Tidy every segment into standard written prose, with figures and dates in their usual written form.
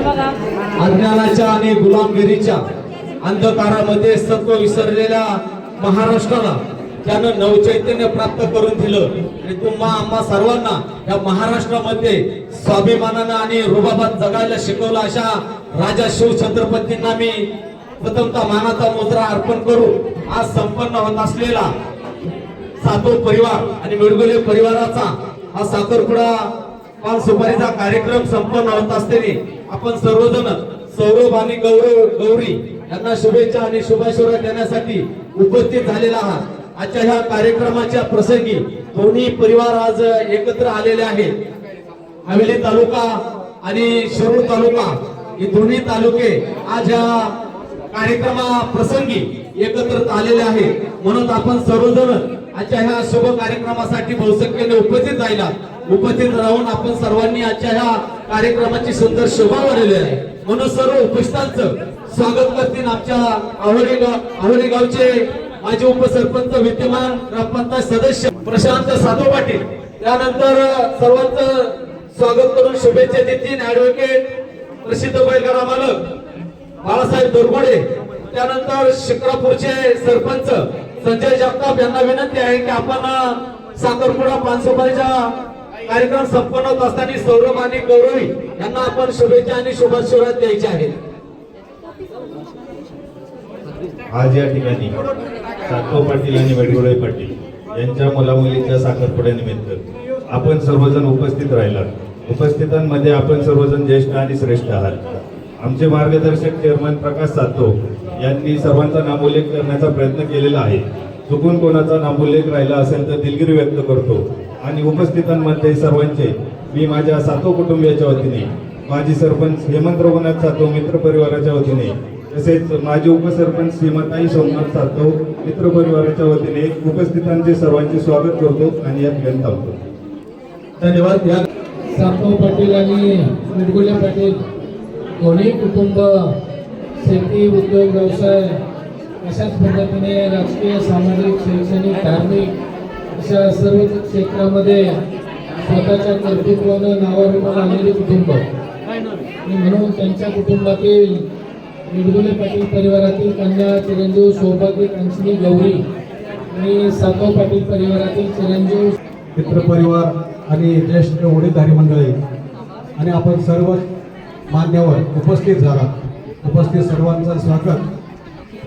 अज्ञानाच्या आणि गुलामगिरीच्या अंधकारामध्ये सत्व विसरलेल्या महाराष्ट्राला त्यानं नवचैतन्य प्राप्त करून दिलं आणि तुम्हा आम्हा सर्वांना या महाराष्ट्रामध्ये स्वाभिमानानं आणि रुबाबात जगायला शिकवलं। अशा राजा शिवछत्रपतींना मी प्रथमतः मानाचा मुद्रा अर्पण करू। आज संपन्न होत असलेला सातो परिवार आणि मिडगुले परिवाराचा हा साखरपुडा पान सुपारीचा कार्यक्रम संपन्न होत असताना आपण सर्वजण सौरभ आणि गौरी यांना शुभेच्छा आणि शुभाशुरा देण्यासाठी उपस्थित झालेला आहात। आजच्या ह्या कार्यक्रमाच्या प्रसंगी दोन्ही परिवार आज एकत्र आलेले आहेत। हवेली तालुका आणि शिरूर तालुका हे दोन्ही तालुके आज या कार्यक्रमा प्रसंगी एकत्र आलेले आहेत। म्हणून आपण सर्वजण आजच्या ह्या शुभ कार्यक्रमासाठी बहुसंख्येने उपस्थित राहून आपण सर्वांनी आजच्या ह्या कार्यक्रमाची सुंदर शोभा वाढवली आहे। म्हणून सर्व उपस्थितांचं स्वागत करतील आमच्या आहोली गावचे माजी उपसरपंच विद्यमान ग्रामपंचायत सदस्य प्रशांत साधू पाटील, त्यानंतर सर्वांचं स्वागत करून शुभेच्छा देतील ऍडव्होकेट प्रसिद्ध बैलगाडा मालक बाळासाहेब दोरगोडे, त्यानंतर शिक्रापूरचे सरपंच संजय जगताप यांना विनंती आहे की आपण साखरपुडा पानसुपारीचा कार्यक्रम संपन्न होत असताना सौरभ आणि गौरवी यांना आपण शुभेच्छा आणि शुभाशीर्वाद द्यायचे आहेत। आज या ठिकाणी सातो पाटील आणि वडगोळे पाटील यांच्या मुलामुलींच्या साखरपुड्यानिमित्त आपण सर्वजण उपस्थित राहिलात। उपस्थितांमध्ये आपण सर्वजण ज्येष्ठ आणि श्रेष्ठ आहात। आमचे मार्गदर्शक चेअरमन प्रकाश सातो यांनी सर्वांचा नामोल्लेख करण्याचा प्रयत्न केलेला आहे। चुकून कोणाचा नामोल्लेख राहिला असेल तर दिलगिरी व्यक्त करतो आणि उपस्थितांमध्ये सर्वांचे मी माझ्या सातो कुटुंबियाच्या वतीने, माजी सरपंच हेमंत रघुनाथ सातो मित्र परिवाराच्या वतीने, तसेच माजी उपसरपंच श्रीमताई सोमनाथ सातो मित्र परिवाराच्या वतीने उपस्थितांचे सर्वांचे स्वागत करतो आणि या ठिकाणी थांबतो। धन्यवाद। या सातो पाटील आणि मिडगुले पाटील दोन्ही कुटुंब शेती उद्योग व्यवसाय अशाच पद्धतीने राजकीय सामाजिक शैक्षणिक धार्मिक अशा सर्व क्षेत्रामध्ये स्वतःच्या कर्तृत्वानं नावारूपाला आलेले कुटुंब आणि म्हणून त्यांच्या कुटुंबातील मिडगुले पाटील परिवारातील कन्या चिरंजीव सौभाग्य कंचनी गौरी आणि सातो पाटील परिवारातील चिरंजीव मित्र परिवार आणि ज्येष्ठ वडीलधारी मंडळी आणि आपण सर्व मान्यवर उपस्थित सर्वांचं स्वागत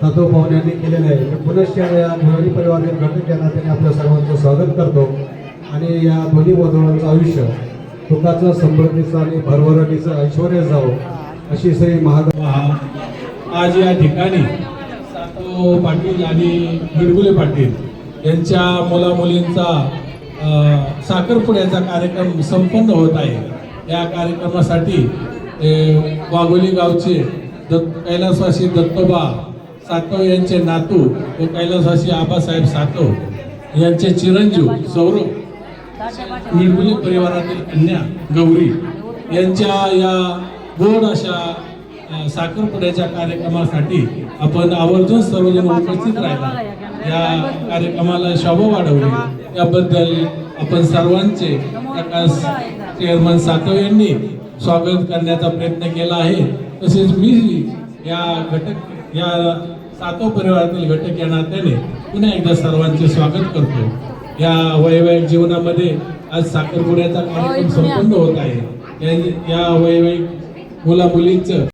सातो पाहुण्यांनी केलेलं आहे। पुनश्च या दोन्ही परिवारातील घटक या नात्याने आपल्या सर्वांचं स्वागत करतो आणि या दोन्ही वधूंचं आयुष्य सुखाचं समृद्धीचं आणि भरभराटीचं ऐश्वर्य जावं अशी श्री आज या ठिकाणी सातो पाटील आणि मिडगुले पाटील यांच्या मुलामुलींचा साखरपुड्याचा कार्यक्रम संपन्न होत आहे। या कार्यक्रमासाठी वाघोली गावचे कैलासवासी दत्तोबा सातो यांचे नातू व कैलासवासी आबासाहेब सातो यांचे चिरंजीव सौरभ, मिडगुले परिवारातील कन्या गौरी यांच्या या गोड अशा साखरपुड्याच्या कार्यक्रमासाठी आपण आवर्जून सर्वजण उपस्थित राहिला। या कार्यक्रमाला शोभा वाढवली याबद्दल आपण सर्वांचे प्रकाश चेअरमन सातो यांनी स्वागत करण्याचा प्रयत्न केला आहे। तसेच मी या सातो परिवारातील घटक या नात्याने पुन्हा एकदा सर्वांचे स्वागत करतो। या वैवाहिक जीवनामध्ये आज साखरपुड्याचा कार्यक्रम संपन्न होत आहे। या वैवाहिक मुला मुलींचं